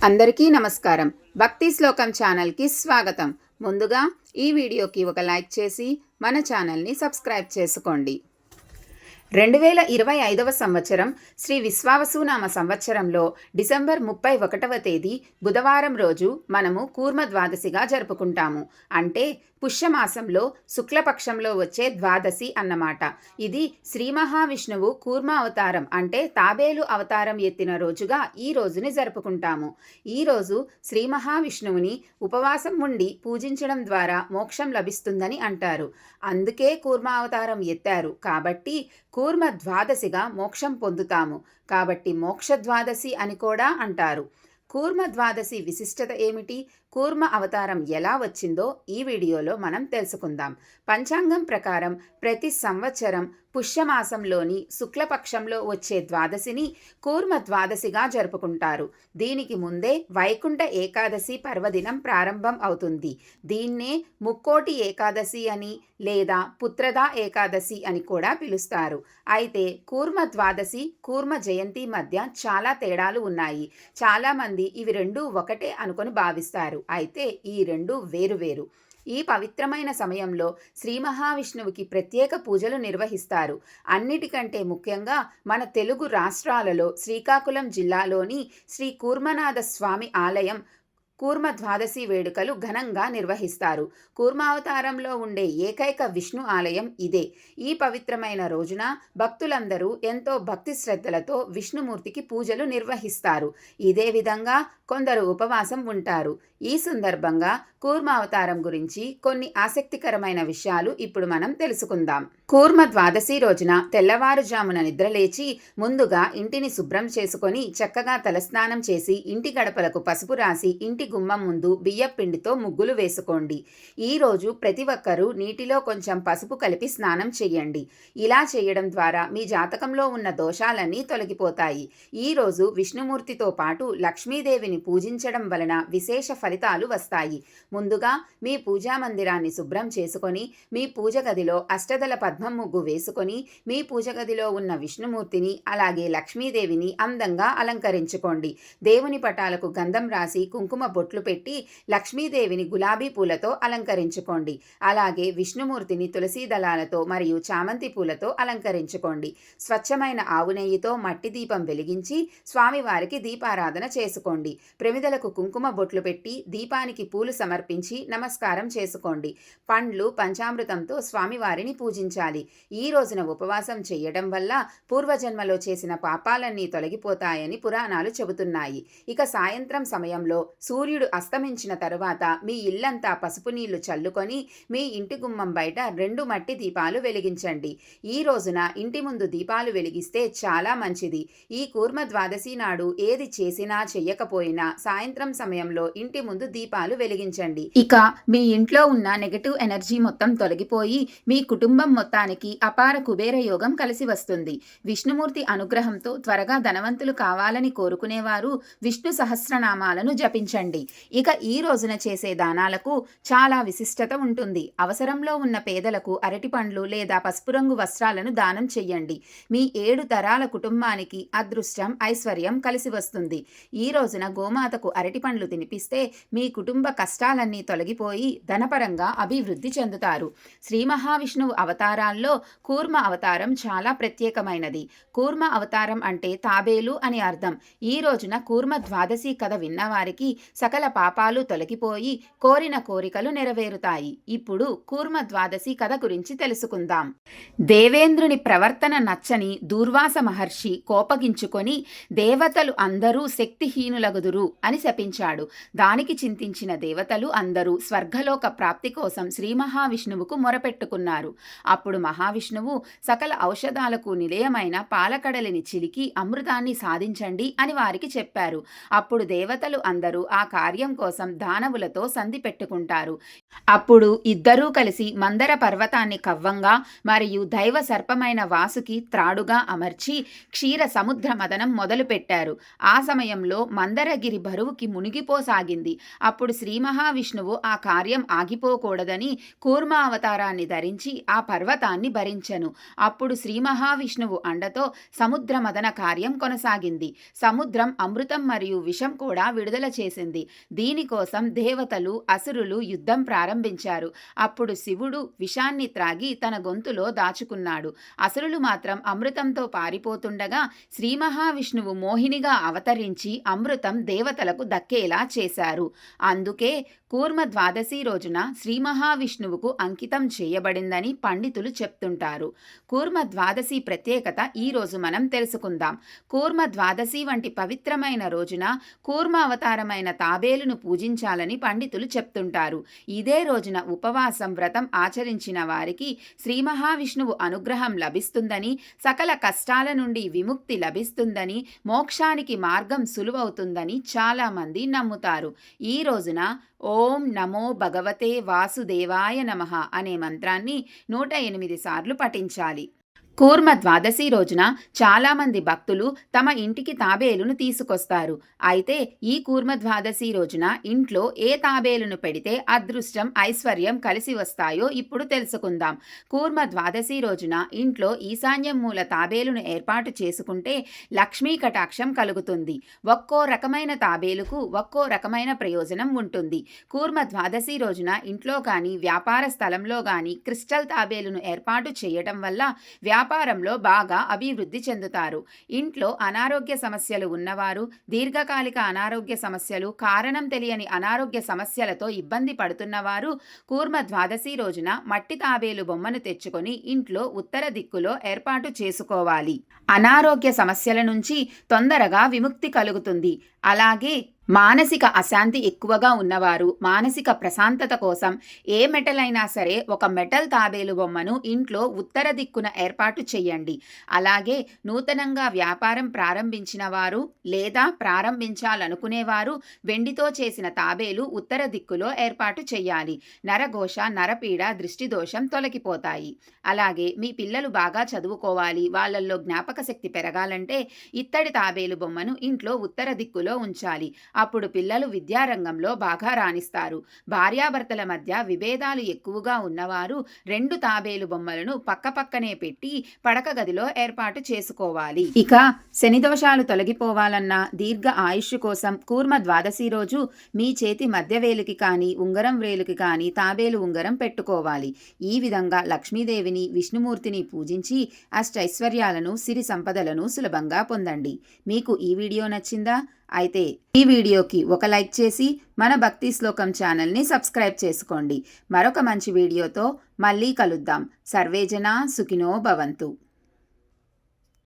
అందరికీ నమస్కారం. భక్తి శ్లోకం ఛానల్కి స్వాగతం. ముందుగా ఈ వీడియోకి ఒక లైక్ చేసి మన ఛానల్ని సబ్స్క్రైబ్ చేసుకోండి. 2025వ సంవత్సరం శ్రీ విశ్వావసునామ సంవత్సరంలో డిసెంబర్ 31వ తేదీ బుధవారం రోజు మనము కూర్మ ద్వాదశిగా జరుపుకుంటాము. అంటే పుష్యమాసంలో శుక్లపక్షంలో వచ్చే ద్వాదశి అన్నమాట. ఇది శ్రీ మహావిష్ణువు కూర్మ అవతారం అంటే తాబేలు అవతారం ఎత్తిన రోజుగా ఈ రోజుని జరుపుకుంటాము. ఈరోజు శ్రీ మహావిష్ణువుని ఉపవాసం ఉండి పూజించడం ద్వారా మోక్షం లభిస్తుందని అంటారు. అందుకే కూర్మ అవతారం ఎత్తారు కాబట్టి కూర్మ ద్వాదశిగా మోక్షం పొందుతాము. కాబట్టి మోక్ష ద్వాదశి అని కూడా అంటారు. కూర్మ ద్వాదశి విశిష్టత ఏమిటి? కూర్మ అవతారం ఎలా వచ్చిందో ఈ వీడియోలో మనం తెలుసుకుందాం. పంచాంగం ప్రకారం ప్రతి సంవత్సరం పుష్యమాసంలోని శుక్లపక్షంలో వచ్చే ద్వాదశిని కూర్మ ద్వాదశిగా జరుపుకుంటారు. దీనికి ముందే వైకుంఠ ఏకాదశి పర్వదినం ప్రారంభం అవుతుంది. దీన్నే ముక్కోటి ఏకాదశి అని లేదా పుత్రదా ఏకాదశి అని కూడా పిలుస్తారు. అయితే కూర్మ ద్వాదశి కూర్మ జయంతి మధ్య చాలా తేడాలు ఉన్నాయి. చాలామంది ఇవి రెండూ ఒకటే అనుకొని భావిస్తారు. అయితే ఈ రెండు వేరువేరు. ఈ పవిత్రమైన సమయంలో శ్రీ మహావిష్ణువుకి ప్రత్యేక పూజలు నిర్వహిస్తారు. అన్నిటికంటే ముఖ్యంగా మన తెలుగు రాష్ట్రాలలో శ్రీకాకుళం జిల్లాలోని శ్రీ కూర్మనాథ స్వామి ఆలయం కూర్మ ద్వాదశి వేడుకలు ఘనంగా నిర్వహిస్తారు. కూర్మావతారంలో ఉండే ఏకైక విష్ణు ఆలయం ఇదే. ఈ పవిత్రమైన రోజున భక్తులందరూ ఎంతో భక్తి శ్రద్ధలతో విష్ణుమూర్తికి పూజలు నిర్వహిస్తారు. ఇదే విధంగా కొందరు ఉపవాసం ఉంటారు. ఈ సందర్భంగా కూర్మావతారం గురించి కొన్ని ఆసక్తికరమైన విషయాలు ఇప్పుడు మనం తెలుసుకుందాం. కూర్మ ద్వాదశి రోజున తెల్లవారుజామున నిద్రలేచి ముందుగా ఇంటిని శుభ్రం చేసుకొని చక్కగా తలస్నానం చేసి ఇంటి గడపలకు పసుపు రాసి ఇంటి గుమ్మం ముందు బియ్యం పిండితో ముగ్గులు వేసుకోండి. ఈరోజు ప్రతి ఒక్కరూ నీటిలో కొంచెం పసుపు కలిపి స్నానం చేయండి. ఇలా చేయడం ద్వారా మీ జాతకంలో ఉన్న దోషాలన్నీ తొలగిపోతాయి. ఈరోజు విష్ణుమూర్తితో పాటు లక్ష్మీదేవిని పూజించడం వలన విశేష ఫలితాలు వస్తాయి. ముందుగా మీ పూజా మందిరాన్ని శుభ్రం చేసుకొని మీ పూజ గదిలో అష్టదళ పద్మం ముగ్గు వేసుకొని మీ పూజ గదిలో ఉన్న విష్ణుమూర్తిని అలాగే లక్ష్మీదేవిని అందంగా అలంకరించుకోండి. దేవుని పటాలకు గంధం రాసి కుంకుమ బొట్లు పెట్టి లక్ష్మీదేవిని గులాబీ పూలతో అలంకరించుకోండి. అలాగే విష్ణుమూర్తిని తులసి దళాలతో మరియు చామంతి పూలతో అలంకరించుకోండి. స్వచ్ఛమైన ఆవు నెయ్యితో మట్టి దీపం వెలిగించి స్వామివారికి దీపారాధన చేసుకోండి. ప్రమిదలకు కుంకుమ బొట్లు పెట్టి దీపానికి పూలు సమర్పించి నమస్కారం చేసుకోండి. పండ్లు పంచామృతంతో స్వామివారిని పూజించాలి. ఈ రోజున ఉపవాసం చేయడం వల్ల పూర్వజన్మలో చేసిన పాపాలన్నీ తొలగిపోతాయని పురాణాలు చెబుతున్నాయి. ఇక సాయంత్రం సమయంలో సూర్యుడు అస్తమించిన తరువాత మీ ఇల్లంతా పసుపు నీళ్లు చల్లుకొని మీ ఇంటి గుమ్మం బయట 2 మట్టి దీపాలు వెలిగించండి. ఈ రోజున ఇంటి ముందు దీపాలు వెలిగిస్తే చాలా మంచిది. ఈ కూర్మ ద్వాదశి నాడు ఏది చేసినా చెయ్యకపోయినా సాయంత్రం సమయంలో ఇంటి ముందు దీపాలు వెలిగించండి. ఇక మీ ఇంట్లో ఉన్న నెగటివ్ ఎనర్జీ మొత్తం తొలగిపోయి మీ కుటుంబం మొత్తానికి అపార కుబేర యోగం కలిసి వస్తుంది. విష్ణుమూర్తి అనుగ్రహంతో త్వరగా ధనవంతులు కావాలని కోరుకునేవారు విష్ణు సహస్రనామాలను జపించండి. ఇక ఈ రోజున చేసే దానాలకు చాలా విశిష్టత ఉంటుంది. అవసరంలో ఉన్న పేదలకు అరటి పండ్లు లేదా పసుపు రంగు వస్త్రాలను దానం చెయ్యండి. మీ 7 తరాల కుటుంబానికి అదృష్టం ఐశ్వర్యం కలిసి వస్తుంది. ఈ రోజున గోమాతకు అరటి పండ్లు తినిపిస్తే మీ కుటుంబ కష్టాలన్నీ తొలగిపోయి ధనపరంగా అభివృద్ధి చెందుతారు. శ్రీ మహావిష్ణువు అవతారాల్లో కూర్మ అవతారం చాలా ప్రత్యేకమైనది. కూర్మ అవతారం అంటే తాబేలు అని అర్థం. ఈ రోజున కూర్మ ద్వాదశి కథ విన్నవారికి సకల పాపాలు తొలగిపోయి కోరిన కోరికలు నెరవేరుతాయి. ఇప్పుడు కూర్మ ద్వాదశి కథ గురించి తెలుసుకుందాం. దేవేంద్రుని ప్రవర్తన నచ్చని దూర్వాస మహర్షి కోపగించుకొని దేవతలు అందరూ శక్తిహీనులగుదురు అని శపించాడు. దానికి చింతించిన దేవతలు అందరూ స్వర్గలోక ప్రాప్తి కోసం శ్రీ మహావిష్ణువుకు మొరపెట్టుకున్నారు. అప్పుడు మహావిష్ణువు సకల ఔషధాలకు నిలయమైన పాలకడలిని చిలికి అమృతాన్ని సాధించండి అని వారికి చెప్పారు. అప్పుడు దేవతలు అందరూ ఆ కార్యం కోసం దానవులతో సంధి పెట్టుకుంటారు. అప్పుడు ఇద్దరూ కలిసి మందర పర్వతాన్ని కవ్వంగా మరియు దైవ సర్పమైన వాసుకి త్రాడుగా అమర్చి క్షీర సముద్ర మదనం మొదలుపెట్టారు. ఆ సమయంలో మందరగిరి బరువుకి మునిగిపోసాగింది. అప్పుడు శ్రీ మహావిష్ణువు ఆ కార్యం ఆగిపోకూడదని కూర్మ అవతారాన్ని ధరించి ఆ పర్వతాన్ని భరించెను. అప్పుడు శ్రీ మహావిష్ణువు అండతో సముద్ర మదన కార్యం కొనసాగింది. సముద్రం అమృతం మరియు విషం కూడా విడుదల చేసింది. దీనికోసం దేవతలు అసురులు యుద్ధం ప్రారంభించారు. అప్పుడు శివుడు విషాన్ని త్రాగి తన గొంతులో దాచుకున్నాడు. అసురులు మాత్రం అమృతంతో పారిపోతుండగా శ్రీ మహావిష్ణువు మోహినిగా అవతరించి అమృతం దేవతలకు దక్కేలా చేశారు. అందుకే కూర్మ ద్వాదశి రోజున శ్రీ మహావిష్ణువుకు అంకితం చేయబడిందని పండితులు చెప్తుంటారు. కూర్మ ద్వాదశి ప్రత్యేకత ఈ రోజు మనం తెలుసుకుందాం. కూర్మ ద్వాదశి వంటి పవిత్రమైన రోజున కూర్మ అవతారమైన తాబేలును పూజించాలని పండితులు చెప్తుంటారు. ఇదే రోజున ఉపవాసం వ్రతం ఆచరించిన వారికి శ్రీ మహావిష్ణువు అనుగ్రహం లభిస్తుందని, సకల కష్టాల నుండి విముక్తి లభిస్తుందని, మోక్షానికి మార్గం సులువవుతుందని చాలామంది నమ్ముతారు. ఈ రోజున ఓం నమో భగవతే వాసుదేవాయ నమః అనే మంత్రాన్ని 108 సార్లు పఠించాలి. కూర్మ ద్వాదశి రోజున చాలామంది భక్తులు తమ ఇంటికి తాబేలును తీసుకొస్తారు. అయితే ఈ కూర్మ ద్వాదశి రోజున ఇంట్లో ఏ తాబేలును పెడితే అదృష్టం ఐశ్వర్యం కలిసి వస్తాయో ఇప్పుడు తెలుసుకుందాం. కూర్మ ద్వాదశి రోజున ఇంట్లో ఈశాన్యం మూల తాబేలును ఏర్పాటు చేసుకుంటే లక్ష్మీ కటాక్షం కలుగుతుంది. ఒక్కో రకమైన తాబేలుకు ఒక్కో రకమైన ప్రయోజనం ఉంటుంది. కూర్మ ద్వాదశి రోజున ఇంట్లో కానీ వ్యాపార స్థలంలో కానీ క్రిస్టల్ తాబేలును ఏర్పాటు చేయడం వల్ల వ్యాపారంలో బాగా అభివృద్ధి చెందుతారు. ఇంట్లో అనారోగ్య సమస్యలు ఉన్నవారు, దీర్ఘకాలిక అనారోగ్య సమస్యలు, కారణం తెలియని అనారోగ్య సమస్యలతో ఇబ్బంది పడుతున్నవారు కూర్మ ద్వాదశి రోజున మట్టి తాబేలు బొమ్మను తెచ్చుకొని ఇంట్లో ఉత్తర దిక్కులో ఏర్పాటు చేసుకోవాలి. అనారోగ్య సమస్యల నుంచి తొందరగా విముక్తి కలుగుతుంది. అలాగే మానసిక అశాంతి ఎక్కువగా ఉన్నవారు మానసిక ప్రశాంతత కోసం ఏ మెటల్ అయినా సరే ఒక మెటల్ తాబేలు బొమ్మను ఇంట్లో ఉత్తర దిక్కున ఏర్పాటు చేయండి. అలాగే నూతనంగా వ్యాపారం ప్రారంభించిన వారు లేదా ప్రారంభించాలనుకునేవారు వెండితో చేసిన తాబేలు ఉత్తర దిక్కులో ఏర్పాటు చేయాలి. నరఘోష, నరపీడ, దృష్టి దోషం తొలగిపోతాయి. అలాగే మీ పిల్లలు బాగా చదువుకోవాలి, వాళ్ళల్లో జ్ఞాపక శక్తి పెరగాలంటే ఇత్తడి తాబేలు బొమ్మను ఇంట్లో ఉత్తర దిక్కులో ఉంచాలి. అప్పుడు పిల్లలు విద్యారంగంలో బాగా రాణిస్తారు. భార్యాభర్తల మధ్య విభేదాలు ఎక్కువగా ఉన్నవారు 2 తాబేలు బొమ్మలను పక్కపక్కనే పెట్టి పడక గదిలో ఏర్పాటు చేసుకోవాలి. ఇక శని దోషాలు తొలగిపోవాలన్నా దీర్ఘ ఆయుష్ కోసం కూర్మ ద్వాదశి రోజు మీ చేతి మధ్య వేలుకి కానీ ఉంగరం వేలుకి కానీ తాబేలు ఉంగరం పెట్టుకోవాలి. ఈ విధంగా లక్ష్మీదేవిని విష్ణుమూర్తిని పూజించి అష్టైశ్వర్యాలను సిరి సంపదలను సులభంగా పొందండి. మీకు ఈ వీడియో నచ్చిందా? అయితే ఈ వీడియోకి ఒక లైక్ చేసి మన భక్తి శ్లోకం ఛానల్ని సబ్స్క్రైబ్ చేసుకోండి. మరొక మంచి వీడియోతో మళ్ళీ కలుద్దాం. సర్వేజన సుఖినో భవంతు.